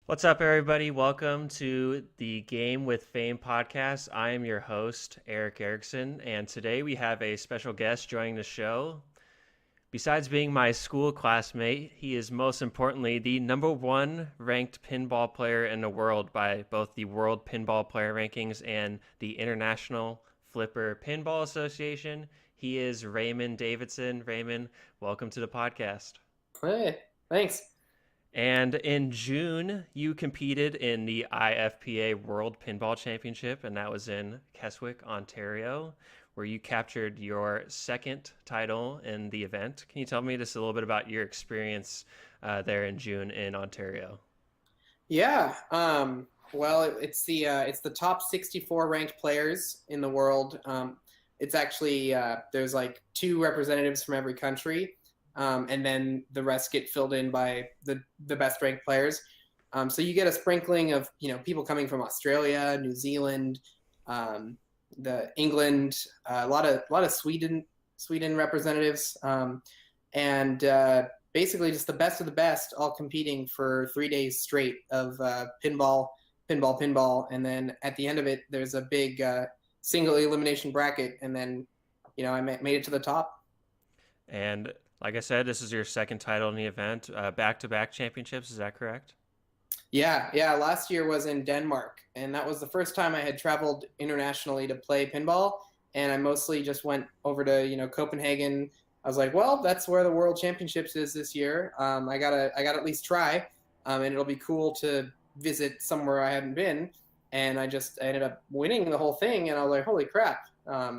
What's up, everybody? Welcome to the Game with Fame podcast. I am your host, Eric Erickson, and today we have a special guest joining the show. Besides being my school classmate, he is most importantly the number one ranked pinball player in the world by both the World Pinball Player Rankings and the International Flipper Pinball Association. He is Raymond Davidson. Raymond, welcome to the podcast. Hey, thanks. And in June, you competed in the IFPA World Pinball Championship, and that was in Keswick, Ontario, where you captured your second title in the event. Can you tell me just a little bit about your experience there in June in Ontario? Yeah. Well, it's the top 64 ranked players in the world. It's actually there's like two representatives from every country, and then the rest get filled in by the best ranked players. So you get a sprinkling of people coming from Australia, New Zealand, the England, a lot of Sweden representatives, and basically just the best of the best, all competing for 3 days straight of pinball, and then at the end of it, there's a big single elimination bracket, and then I made it to the top. And like I said, this is your second title in the event, back-to-back championships. Is that correct? Yeah. Last year was in Denmark, and that was the first time I had traveled internationally to play pinball. And I mostly just went over to Copenhagen. I was like, well, that's where the World Championships is this year. I gotta at least try, and it'll be cool to visit somewhere I hadn't been. And I ended up winning the whole thing, and I was like, holy crap!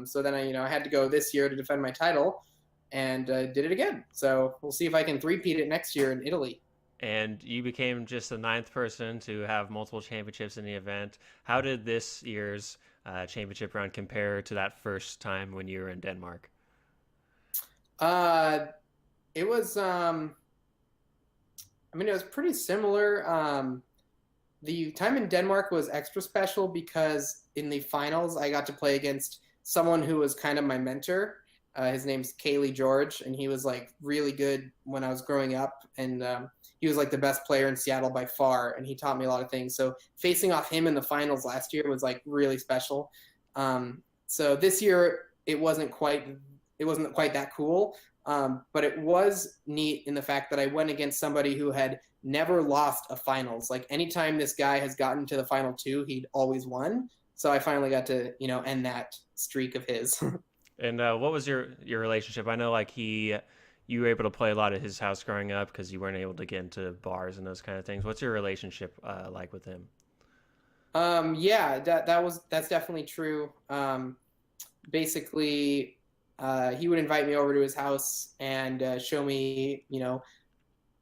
So then I had to go this year to defend my title, and did it again. So we'll see if I can three-peat it next year in Italy. And you became just the ninth person to have multiple championships in the event. How did this year's championship run compare to that first time when you were in Denmark? Uh, it was it was pretty similar. The time in Denmark was extra special because in the finals I got to play against someone who was kind of my mentor. His name's Kaylee George, and he was like really good when I was growing up, and he was like the best player in Seattle by far, and he taught me a lot of things. So facing off him in the finals last year was like really special. So this year it wasn't quite that cool, but it was neat in the fact that I went against somebody who had never lost a finals. Like anytime this guy has gotten to the final two, he'd always won. So I finally got to end that streak of his. And what was your relationship? I know you were able to play a lot at his house growing up because you weren't able to get into bars and those kind of things. What's your relationship like with him? Yeah, that's definitely true. Basically, he would invite me over to his house and show me,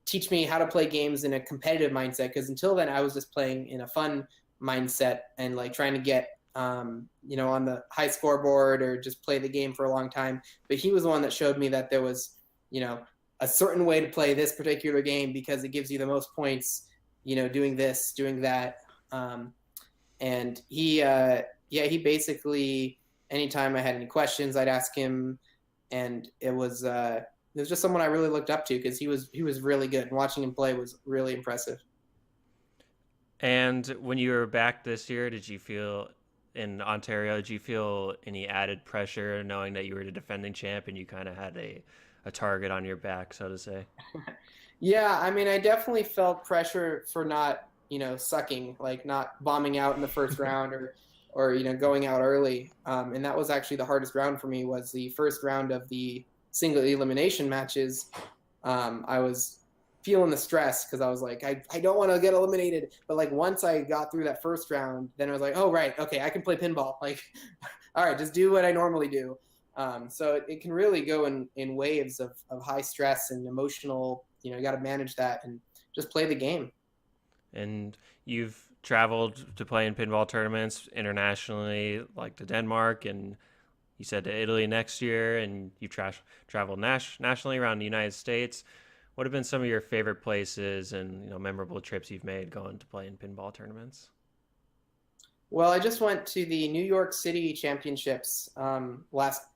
teach me how to play games in a competitive mindset. Because until then, I was just playing in a fun mindset and like trying to get, on the high scoreboard or just play the game for a long time. But he was the one that showed me that there was, a certain way to play this particular game because it gives you the most points, doing this, doing that. And he basically, anytime I had any questions, I'd ask him, and it was just someone I really looked up to because he was really good. And watching him play was really impressive. And when you were back this year, did you feel in Ontario, did you feel any added pressure knowing that you were the defending champ and you kind of had a target on your back, so to say? Yeah, I definitely felt pressure for not, sucking, like not bombing out in the first round or going out early. And that was actually the hardest round for me was the first round of the single elimination matches. I was feeling the stress because I was like, I don't want to get eliminated. But like once I got through that first round, then I was like, oh, right, okay, I can play pinball. Like, all right, just do what I normally do. So it can really go in waves of high stress and emotional, you got to manage that and just play the game. And you've traveled to play in pinball tournaments internationally, like to Denmark, and you said to Italy next year, and you've traveled nationally around the United States. What have been some of your favorite places and memorable trips you've made going to play in pinball tournaments? Well, I just went to the New York City Championships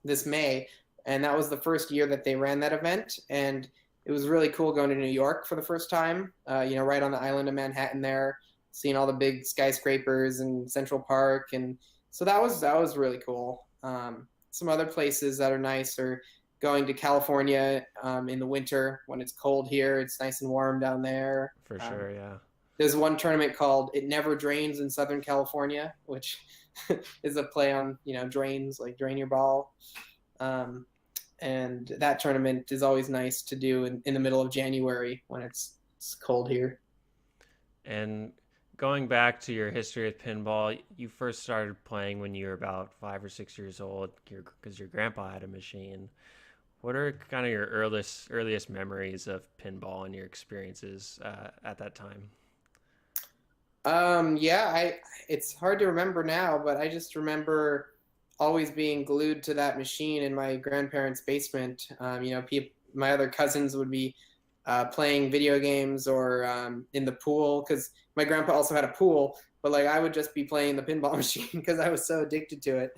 this May, and that was the first year that they ran that event. And it was really cool going to New York for the first time. Right on the island of Manhattan there, seeing all the big skyscrapers and Central Park, and so that was really cool. Some other places that are nice are going to California in the winter when it's cold here. It's nice and warm down there. For sure, yeah. There's one tournament called "It Never Drains" in Southern California, which is a play on drains, like drain your ball. Um, and that tournament is always nice to do in the middle of January when it's cold here. And going back to your history with pinball, you first started playing when you were about 5 or 6 years old, because your grandpa had a machine. What are kind of your earliest memories of pinball and your experiences at that time? Yeah, I it's hard to remember now, but I just remember always being glued to that machine in my grandparents' basement. My other cousins would be playing video games or in the pool because my grandpa also had a pool, but like I would just be playing the pinball machine because I was so addicted to it.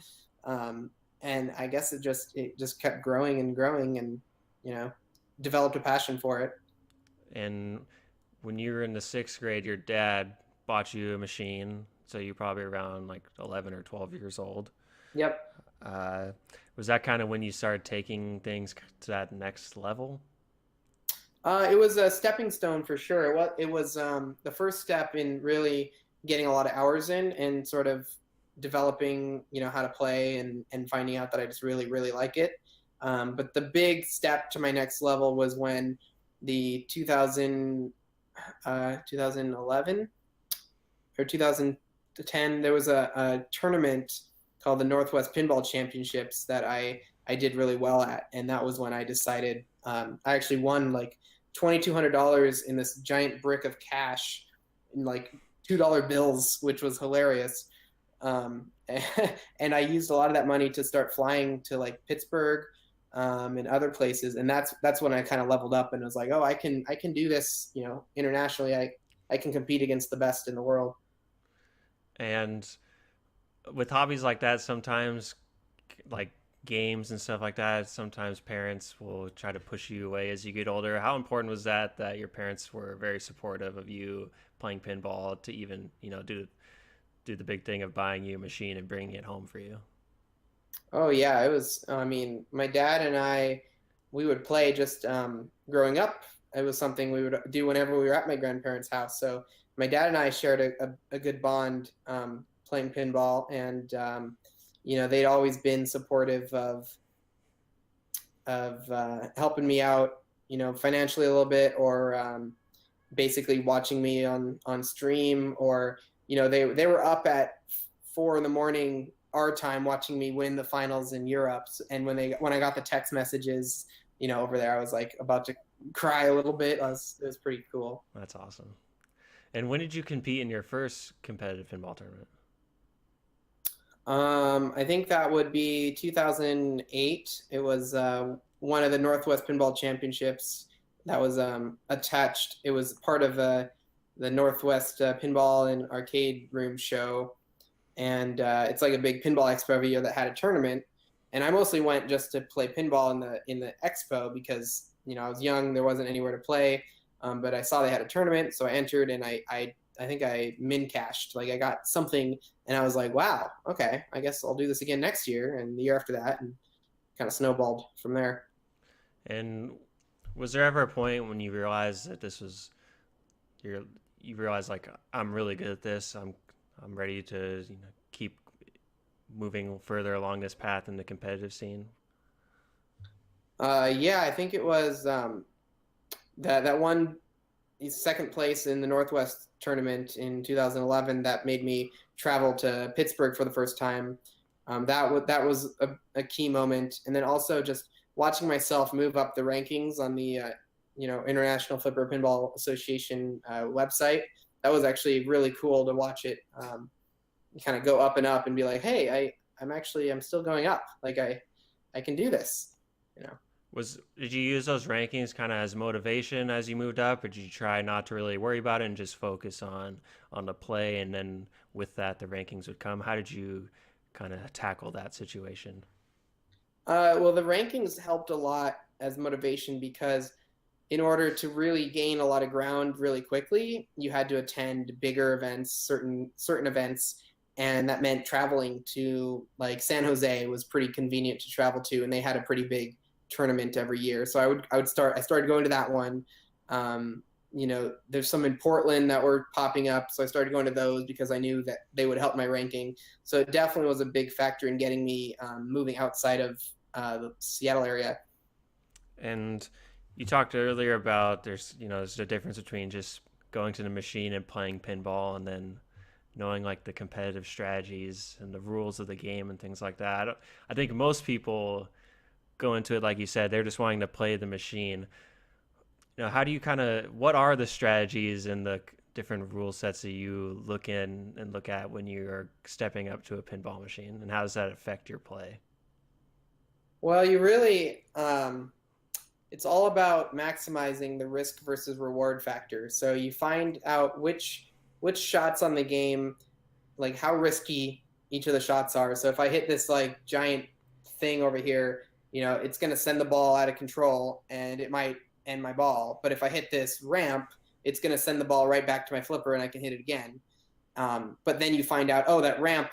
And I guess it just kept growing and growing, and you know developed a passion for it. And when you were in the sixth grade, your dad bought you a machine, so you probably around like 11 or 12 years old. Yep. Uh, was that kind of when you started taking things to that next level? It was a stepping stone for sure. It was the first step in really getting a lot of hours in and sort of developing, how to play and finding out that I just really, really like it. But the big step to my next level was when the 2011 or 2010, there was a tournament called the Northwest Pinball Championships that I did really well at, and that was when I decided I actually won like $2,200 in this giant brick of cash in like $2 bills, which was hilarious. Um, and I used a lot of that money to start flying to like Pittsburgh and other places, and that's when I kind of leveled up and was like, oh, I can do this, internationally. I can compete against the best in the world. And with hobbies like that, sometimes like games and stuff like that, sometimes parents will try to push you away as you get older. How important was that your parents were very supportive of you playing pinball to even, do the big thing of buying you a machine and bringing it home for you? Oh yeah, it was. I mean, my dad and we would play just growing up. It was something we would do whenever we were at my grandparents' house. So my dad and I shared a good bond playing pinball, and they'd always been supportive of helping me out, financially a little bit, or basically watching me on stream, or they were up at 4 in the morning our time watching me win the finals in Europe. And when I got the text messages, over there, I was like about to cry a little bit. It was pretty cool. That's awesome. And when did you compete in your first competitive pinball tournament? I think that would be 2008. It was one of the Northwest Pinball Championships that was attached. It was part of the Northwest Pinball and Arcade Room show, and it's like a big pinball expo every year that had a tournament. And I mostly went just to play pinball in the expo because I was young, there wasn't anywhere to play, but I saw they had a tournament, so I entered, and I think I min cashed. Like I got something, and I was like, wow, okay, I guess I'll do this again next year and the year after that, and kind of snowballed from there. And was there ever a point when you realized that this was your you realized like I'm really good at this. I'm ready to keep moving further along this path in the competitive scene. Yeah, I think it was that one second place in the Northwest tournament in 2011 that made me travel to Pittsburgh for the first time. That was a key moment, and then also just watching myself move up the rankings on the International Flipper Pinball Association website. That was actually really cool to watch it kind of go up and up and be like, hey, I'm still going up. Like I can do this. You know. Did you use those rankings kind of as motivation as you moved up, or did you try not to really worry about it and just focus on the play, and then with that the rankings would come? How did you kind of tackle that situation? Well, the rankings helped a lot as motivation because in order to really gain a lot of ground really quickly, you had to attend bigger events, certain events, and that meant traveling to like San Jose was pretty convenient to travel to, and they had a pretty big tournament every year. So I started going to that one. There's some in Portland that were popping up, so I started going to those because I knew that they would help my ranking. So it definitely was a big factor in getting me moving outside of the Seattle area. And you talked earlier about there's a difference between just going to the machine and playing pinball, and then knowing like the competitive strategies and the rules of the game and things like that. I think most people go into it like you said, they're just wanting to play the machine. How do you what are the strategies and the different rule sets that you look at when you're stepping up to a pinball machine, and how does that affect your play? Well, you really, it's all about maximizing the risk versus reward factor. So you find out which shots on the game, like how risky each of the shots are. So if I hit this like giant thing over here, it's going to send the ball out of control and it might end my ball. But if I hit this ramp, it's going to send the ball right back to my flipper and I can hit it again. But then you find out, oh, that ramp,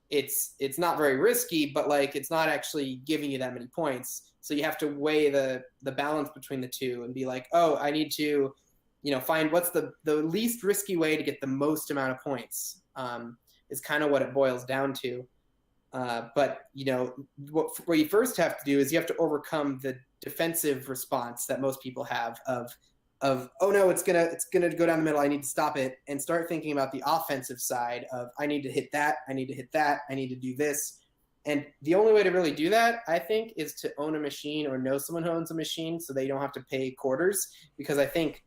it's not very risky, but like it's not actually giving you that many points. So you have to weigh the balance between the two and be like, oh, I need to, find what's the least risky way to get the most amount of points, is kind of what it boils down to. But what you first have to do is you have to overcome the defensive response that most people have of oh no, it's gonna go down the middle, I need to stop it, and start thinking about the offensive side of I need to hit that, I need to hit that, I need to do this. And the only way to really do that, I think, is to own a machine or know someone who owns a machine so they don't have to pay quarters. Because I think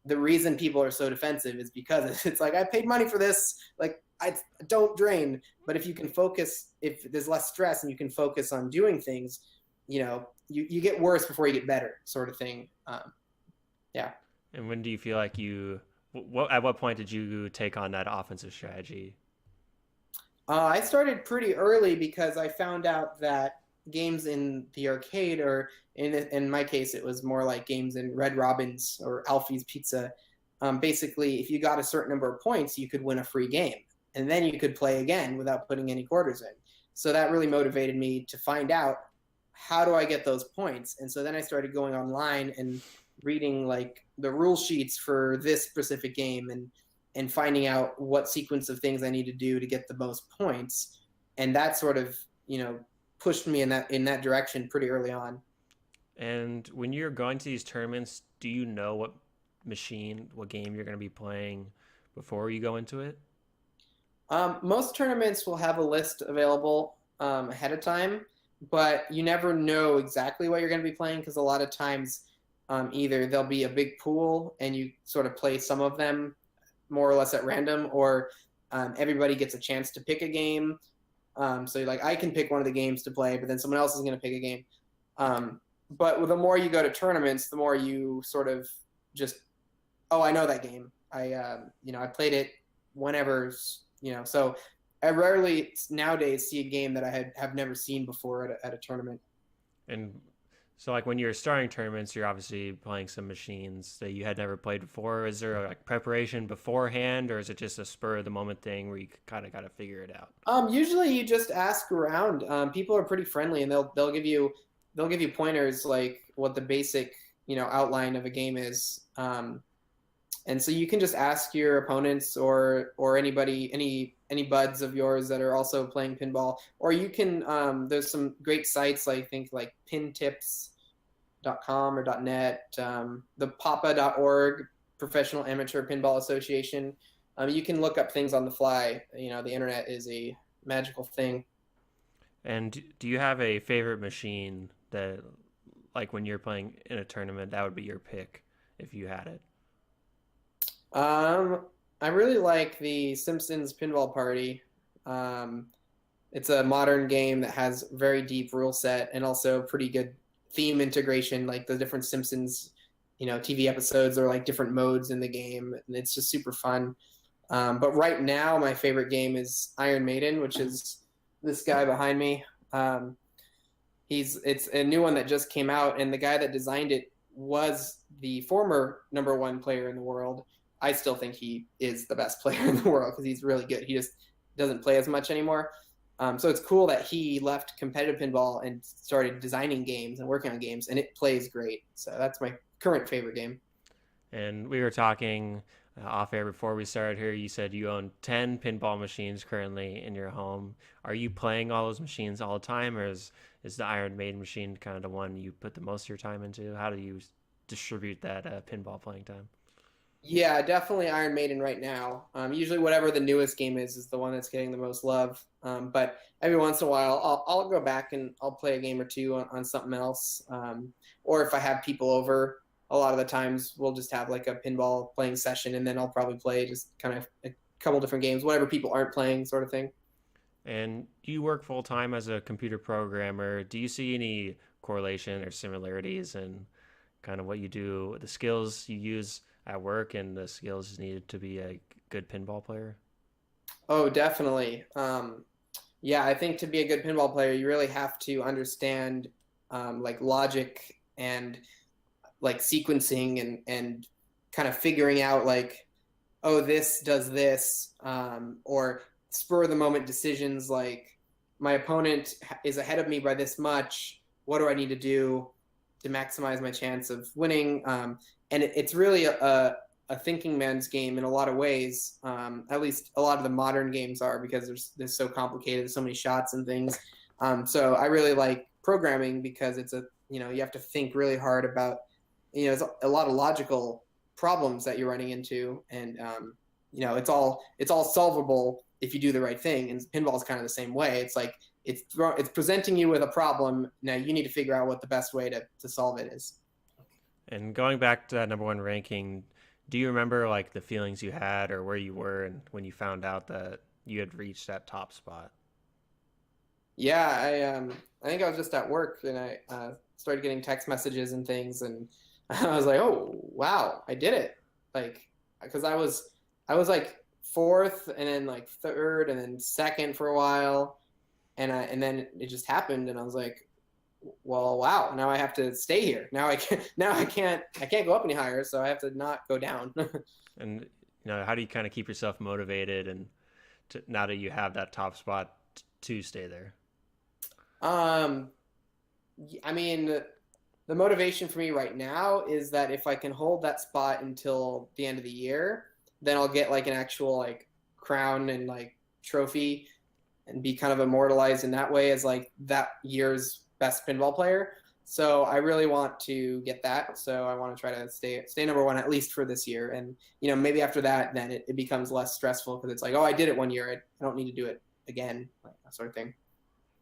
the reason people are so defensive is because it's like, I paid money for this, like I don't drain. But if you can focus, if there's less stress and you can focus on doing things, you get worse before you get better, sort of thing. Yeah. And when do you feel like at what point did you take on that offensive strategy? I started pretty early because I found out that games in the arcade, or in my case, it was more like games in Red Robin's or Alfie's Pizza. Basically, if you got a certain number of points, you could win a free game. And then you could play again without putting any quarters in. So that really motivated me to find out, how do I get those points? And so then I started going online and reading like the rule sheets for this specific game and finding out what sequence of things I need to do to get the most points. And that sort of, pushed me in that direction pretty early on. And when you're going to these tournaments, do you know what game you're going to be playing before you go into it? Most tournaments will have a list available ahead of time, but you never know exactly what you're going to be playing, because a lot of times either there'll be a big pool and you sort of play some of them more or less at random, or everybody gets a chance to pick a game. So like I can pick one of the games to play, but then someone else is going to pick a game. But the more you go to tournaments, the more you sort of just, oh, I know that game. I played it whenever, so I rarely nowadays see a game that I have never seen before at a tournament. And so like when you're starting tournaments, you're obviously playing some machines that you had never played before. Is there like preparation beforehand, or is it just a spur of the moment thing where you kind of got to figure it out? Usually you just ask around. People are pretty friendly, and they'll give you pointers like what the basic outline of a game is. And so you can just ask your opponents or anybody, any buds of yours that are also playing pinball, or you can, there's some great sites, I think like pintips.com or .net, the papa.org, Professional Amateur Pinball Association. You can look up things on the fly. The internet is a magical thing. And do you have a favorite machine that, like when you're playing in a tournament, that would be your pick if you had it? I really like the Simpsons Pinball Party. It's a modern game that has very deep rule set and also pretty good theme integration, like the different Simpsons, TV episodes are like different modes in the game, and it's just super fun. But right now, my favorite game is Iron Maiden, which is this guy behind me. It's a new one that just came out, and the guy that designed it was the former number one player in the world, I still think he is the best player in the world because he's really good. He just doesn't play as much anymore. So it's cool that he left competitive pinball and started designing games and working on games, and it plays great. So that's my current favorite game. And we were talking off air before we started here. You said you own 10 pinball machines currently in your home. Are you playing all those machines all the time, or is the Iron Maiden machine kind of the one you put the most of your time into? How do you distribute that pinball playing time? Yeah, definitely Iron Maiden right now. Usually, whatever the newest game is the one that's getting the most love. But every once in a while, I'll go back and I'll play a game or two on something else. Or if I have people over, a lot of the times we'll just have like a pinball playing session, and then I'll probably play just kind of a couple different games, whatever people aren't playing, sort of thing. And you work full time as a computer programmer. Do you see any correlation or similarities in kind of what you do, the skills you use at work, and the skills needed to be a good pinball player? Oh, definitely. Yeah, I think to be a good pinball player, you really have to understand like logic and like sequencing and kind of figuring out like, oh, this does this, or spur of the moment decisions like my opponent is ahead of me by this much. What do I need to do to maximize my chance of winning? And it's really a thinking man's game in a lot of ways. At least a lot of the modern games are, because they're so complicated. There's so many shots and things. So I really like programming because it's you have to think really hard about, it's a lot of logical problems that you're running into, and it's all solvable if you do the right thing. And pinball is kind of the same way. It's like it's presenting you with a problem. Now you need to figure out what the best way to solve it is. And going back to that number one ranking, do you remember like the feelings you had or where you were and when you found out that you had reached that top spot? Yeah, I think I was just at work, and I started getting text messages and things, and I was like, oh wow, I did it! Like, because I was like fourth, and then like third, and then second for a while, and then it just happened, and I was like, well, wow, now I have to stay here. Now I can't go up any higher, so I have to not go down. And how do you kind of keep yourself motivated and now that you have that top spot to stay there? um, I mean, the motivation for me right now is that if I can hold that spot until the end of the year, then I'll get like an actual like crown and like trophy and be kind of immortalized in that way as like that year's best pinball player. So I really want to get that. So I want to try to stay number one at least for this year. And maybe after that, then it becomes less stressful because it's like, oh, I did it one year. I don't need to do it again, like that sort of thing.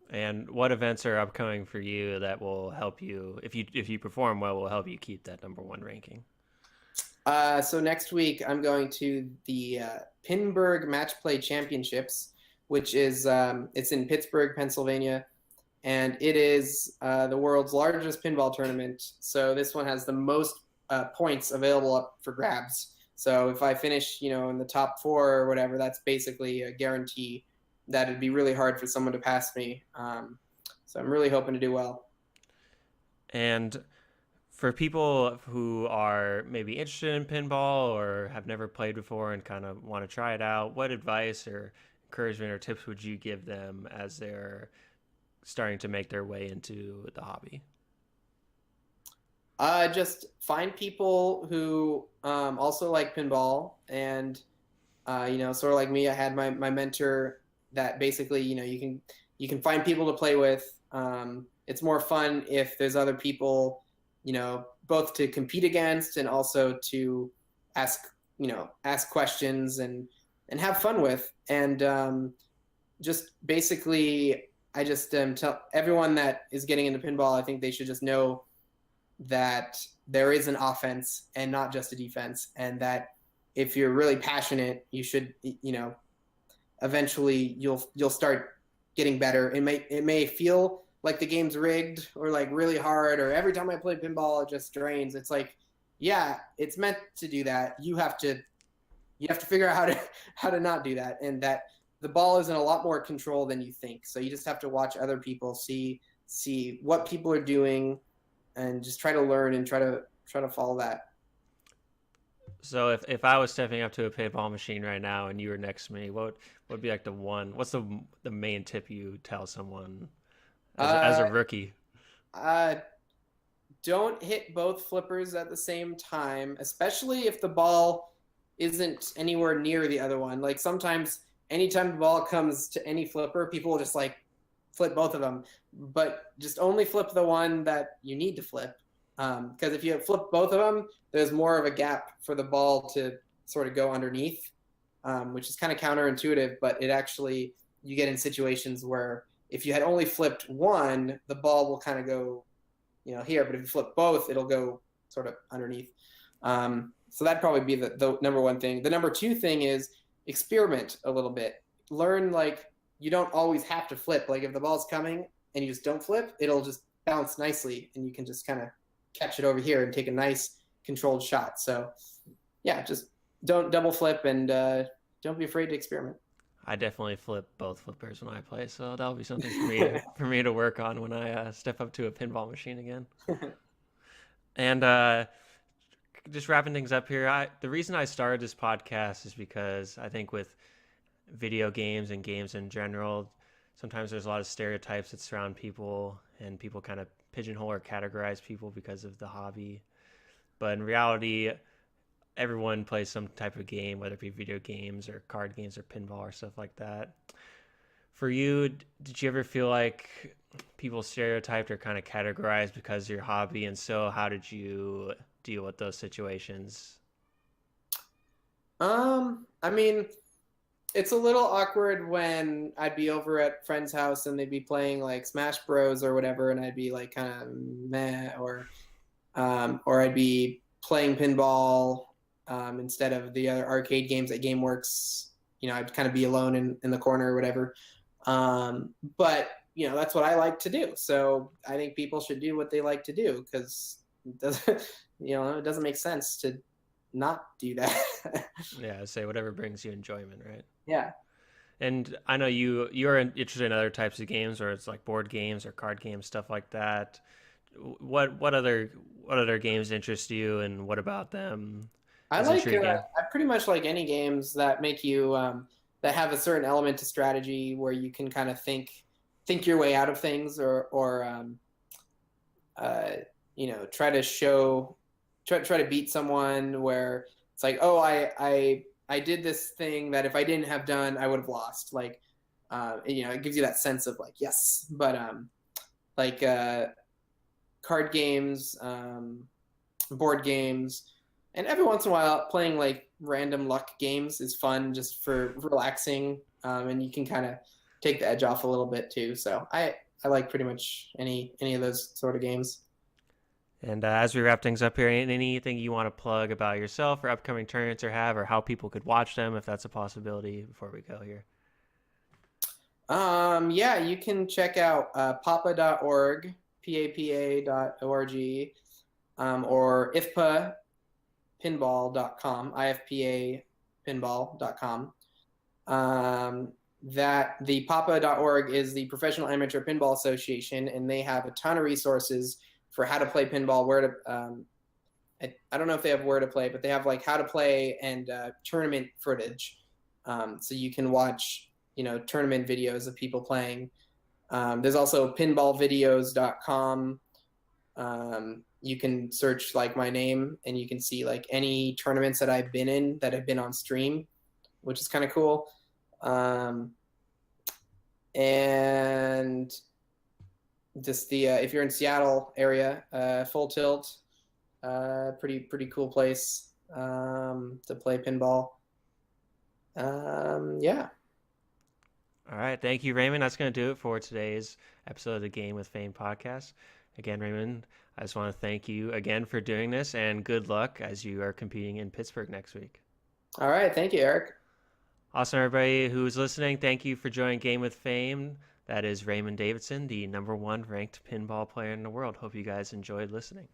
And what events are upcoming for you that will help you, if you perform well, will help you keep that number one ranking? So next week I'm going to the Pinburg Match Play Championships, which is it's in Pittsburgh, Pennsylvania, and it is the world's largest pinball tournament. So this one has the most points available up for grabs. So if I finish, in the top four or whatever, that's basically a guarantee that it'd be really hard for someone to pass me. So I'm really hoping to do well. And for people who are maybe interested in pinball or have never played before and kind of want to try it out, what advice or encouragement or tips would you give them as they're starting to make their way into the hobby? Just find people who also like pinball, and sort of like me, I had my mentor that basically, you can find people to play with. It's more fun if there's other people, both to compete against and also to ask questions and have fun with. And just basically, I just tell everyone that is getting into pinball, I think they should just know that there is an offense and not just a defense, and that if you're really passionate, you should, eventually you'll start getting better. It may feel like the game's rigged or like really hard, or every time I play pinball it just drains. It's like, yeah, it's meant to do that. You have to figure out how to not do that, and that the ball is in a lot more control than you think. So you just have to watch other people, see what people are doing, and just try to learn and try to try to follow that. So if I was stepping up to a pinball machine right now and you were next to me, what would be like what's the main tip you tell someone as Uh, a rookie? uh, don't hit both flippers at the same time, especially if the ball isn't anywhere near the other one. Like sometimes, anytime the ball comes to any flipper, people will just like flip both of them. But just only flip the one that you need to flip. Because if you flip both of them, there's more of a gap for the ball to sort of go underneath, which is kind of counterintuitive, but it actually, you get in situations where if you had only flipped one, the ball will kind of go, here, but if you flip both, it'll go sort of underneath. So that'd probably be the number one thing. The number two thing is experiment a little bit. Learn, like, you don't always have to flip. Like if the ball's coming and you just don't flip, it'll just bounce nicely and you can just kind of catch it over here and take a nice controlled shot. So yeah, just don't double flip and don't be afraid to experiment. I definitely flip both flippers when I play, so that'll be something for me to work on when I step up to a pinball machine again. And just wrapping things up here, the reason I started this podcast is because I think with video games and games in general, sometimes there's a lot of stereotypes that surround people, and people kind of pigeonhole or categorize people because of the hobby. But in reality, everyone plays some type of game, whether it be video games or card games or pinball or stuff like that. For you, did you ever feel like people stereotyped or kind of categorized because of your hobby? And so how did you deal with those situations? I mean, it's a little awkward when I'd be over at friend's house and they'd be playing like Smash Bros or whatever, and I'd be like kind of meh, or I'd be playing pinball instead of the other arcade games at GameWorks. I'd kind of be alone in the corner or whatever. But that's what I like to do. So I think people should do what they like to do, because it doesn't, it doesn't make sense to not do that. Yeah, say whatever brings you enjoyment, right? Yeah. And I know you're interested in other types of games, or it's like board games or card games, stuff like that. What other games interest you, and what about them is intriguing? I pretty much like any games that make you that have a certain element to strategy where you can kind of think your way out of things, or try to beat someone where it's like, oh, I did this thing that if I didn't have done, I would have lost. Like, it gives you that sense of like, yes. But like card games, board games, and every once in a while playing like random luck games is fun, just for relaxing, and you can kind of take the edge off a little bit too. So I like pretty much any of those sort of games. And as we wrap things up here, anything you want to plug about yourself or upcoming tournaments or how people could watch them, if that's a possibility, before we go here? Yeah, you can check out papa.org, papa.org, or IFPA pinball.com, IFPA pinball.com. That the papa.org is the Professional Amateur Pinball Association, and they have a ton of resources for how to play pinball, where to I don't know if they have where to play, but they have like how to play and tournament footage. So you can watch tournament videos of people playing. There's also pinballvideos.com. You can search like my name and you can see like any tournaments that I've been in that have been on stream, which is kind of cool. And just if you're in Seattle area, Full Tilt, pretty cool place to play pinball. Yeah. All right. Thank you, Raymond. That's going to do it for today's episode of the Game with Fame podcast. Again, Raymond, I just want to thank you again for doing this, and good luck as you are competing in Pittsburgh next week. All right. Thank you, Eric. Awesome, everybody who's listening. Thank you for joining Game with Fame. That is Raymond Davidson, the #1 ranked pinball player in the world. Hope you guys enjoyed listening.